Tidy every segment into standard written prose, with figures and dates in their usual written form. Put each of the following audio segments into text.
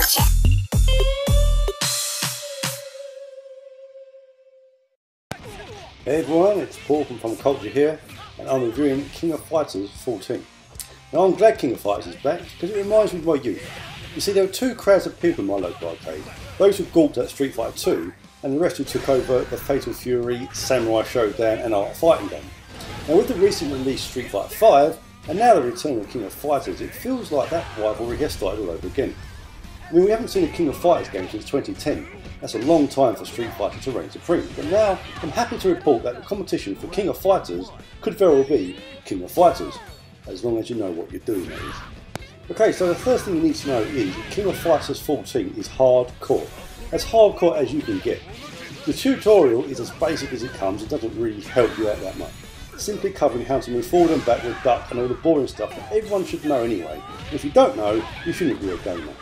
Hey everyone, it's Paul from Culture here, and I'm reviewing King of Fighters 14. Now I'm glad King of Fighters is back because it reminds me of my youth. You see, there were two crowds of people in my local arcade: those who gawked at Street Fighter 2 and the rest who took over the Fatal Fury, Samurai Showdown and Art Fighting game. Now with the recently released Street Fighter 5 and now the return of King of Fighters, it feels like that rivalry has started all over again. I mean, we haven't seen a King of Fighters game since 2010. That's a long time for Street Fighter to reign supreme, but now I'm happy to report that the competition for King of Fighters could very well be King of Fighters, as long as you know what you're doing, that is. Okay, so the first thing you need to know is that King of Fighters 14 is hardcore. As hardcore as you can get. The tutorial is as basic as it comes, it doesn't really help you out that much. Simply covering how to move forward and backward, duck and all the boring stuff that everyone should know anyway. And if you don't know, you shouldn't be a gamer.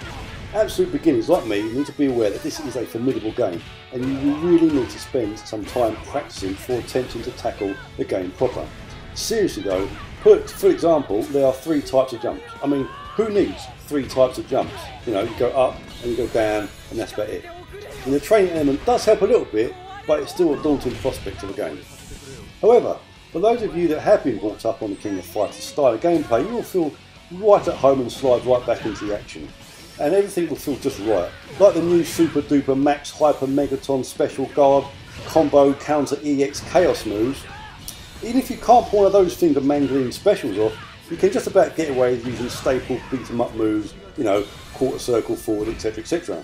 Absolute beginners like me need to be aware that this is a formidable game and you really need to spend some time practicing before attempting to tackle the game proper. Seriously though, for example, there are 3 types of jumps. I mean, who needs 3 types of jumps? You know, you go up and you go down and that's about it. And the training element does help a little bit, but it's still a daunting prospect of the game. However, for those of you that have been brought up on the King of Fighters style of gameplay, you will feel right at home and slide right back into the action. And everything will feel just right, like the new Super Duper Max Hyper Megaton Special Guard Combo Counter EX Chaos moves. Even if you can't pull one of those finger mangling specials off, you can just about get away with using staple beat 'em up moves, you know, quarter circle forward, etc, etc.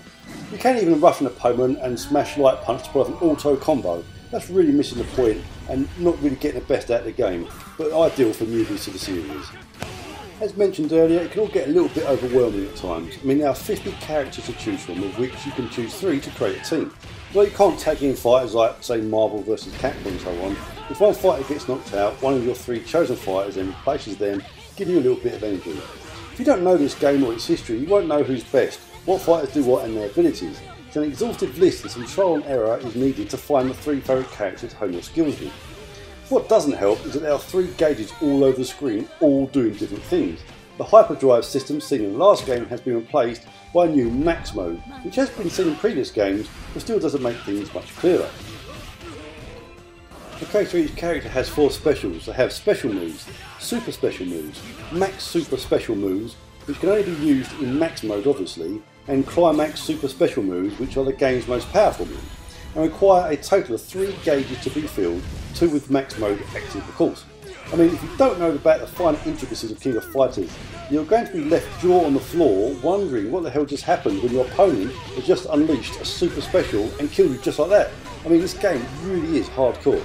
You can even rush an opponent and smash light punch to pull off an auto combo. That's really missing the point and not really getting the best out of the game, but ideal for newbies to the series. As mentioned earlier, it can all get a little bit overwhelming at times. I mean, there are 50 characters to choose from, of which you can choose 3 to create a team. Well, you can't tag in fighters like, say, Marvel vs Capcom and so on. If one fighter gets knocked out, one of your 3 chosen fighters then replaces them, giving you a little bit of energy. If you don't know this game or its history, you won't know who's best, what fighters do what and their abilities. So an exhaustive list and some trial and error is needed to find the 3 favourite characters to hone your skills with. What doesn't help is that there are 3 gauges all over the screen, all doing different things. The hyperdrive system seen in the last game has been replaced by a new max mode, which has been seen in previous games, but still doesn't make things much clearer. Okay, so each character has 4 specials. They have special moves, super special moves, max super special moves, which can only be used in max mode obviously, and climax super special moves, which are the game's most powerful moves, and require a total of 3 gauges to be filled, 2 with max mode active of course. I mean, if you don't know about the fine intricacies of King of Fighters, you're going to be left jaw on the floor wondering what the hell just happened when your opponent has just unleashed a super special and killed you just like that. I mean, this game really is hardcore.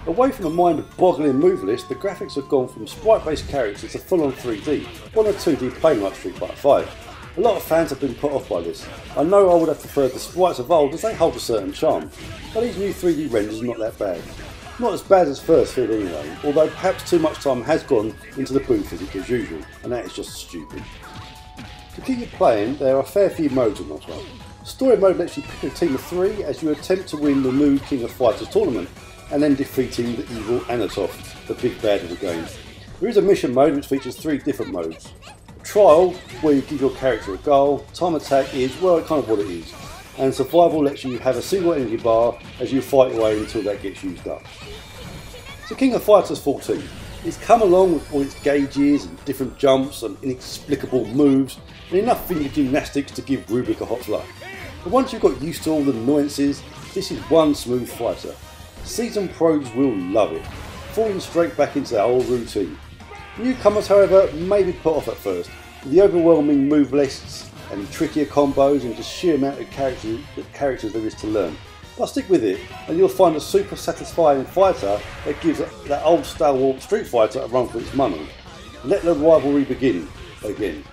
Away from a mind-boggling move list, the graphics have gone from sprite-based characters to full-on 3D, on a 2D plane like Street Fighter 5. A lot of fans have been put off by this. I know I would have preferred the sprites of old as they hold a certain charm, but these new 3D renders are not that bad. Not as bad as first feel anyway, although perhaps too much time has gone into the boom physics as usual, and that is just stupid. To keep you playing, there are a fair few modes in this one. Story mode lets you pick a team of 3 as you attempt to win the new King of Fighters tournament, and then defeating the evil Anatov, the big bad of the game. There is a mission mode which features 3 different modes. Trial, where you give your character a goal. Time attack is, well, kind of what it is. And survival lets you have a single energy bar as you fight your way until that gets used up. So King of Fighters 14. It's come along with all its gauges and different jumps and inexplicable moves and enough finger gymnastics to give Rubik a hot flush. But once you've got used to all the annoyances, this is one smooth fighter. Seasoned pros will love it, falling straight back into their old routine. Newcomers, however, may be put off at first, with the overwhelming move lists and trickier combos and just sheer amount of characters there is to learn. But stick with it and you'll find a super satisfying fighter that gives that old stalwart Street Fighter a run for its money. Let the rivalry begin again.